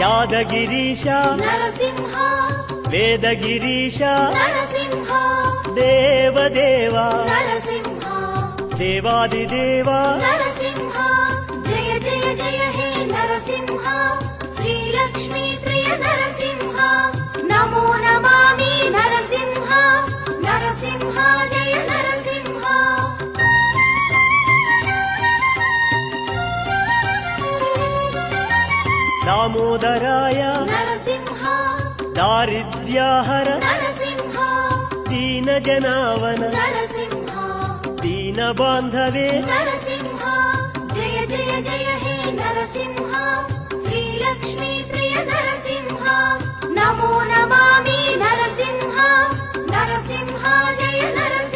యాదగిరీశ నరసింహ వేదగిరీశ నరసింహ దేవదేవ నరసింహ దేవాదిదేవ నరసింహ జయ జయ జయ హే నరసింహ శ్రీలక్ష్మీ ప్రియ నరసింహ నమో నమామి నరసింహ నరసింహ జయ నరసింహ దామోదరాయ నరసింహ దారిద్ర్యాహర నరసింహ దీన జనావన నరసింహ దీన బాంధవే నరసింహ జయ జయ జయ హే నరసింహ శ్రీలక్ష్మీ ప్రియ నరసింహ నమో నమామి నరసింహ నరసింహ జయ నరసింహ